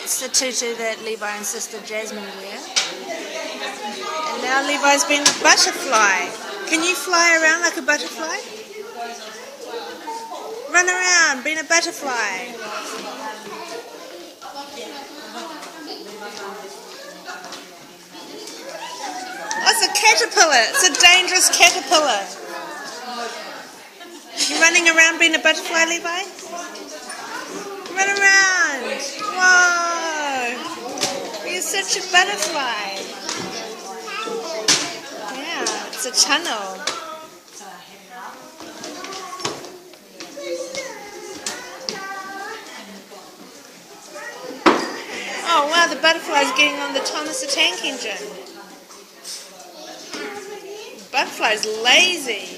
That's the tutu that Levi and sister Jasmine wear. And now Levi's been a butterfly. Can you fly around like a butterfly? Run around, being a butterfly. Oh, it's a caterpillar. It's a dangerous caterpillar. You running around being a butterfly, Levi? Run around. Whoa. You're such a butterfly. Yeah, it's a tunnel. Oh wow, the butterfly's getting on the Thomas the Tank Engine. The butterfly's lazy.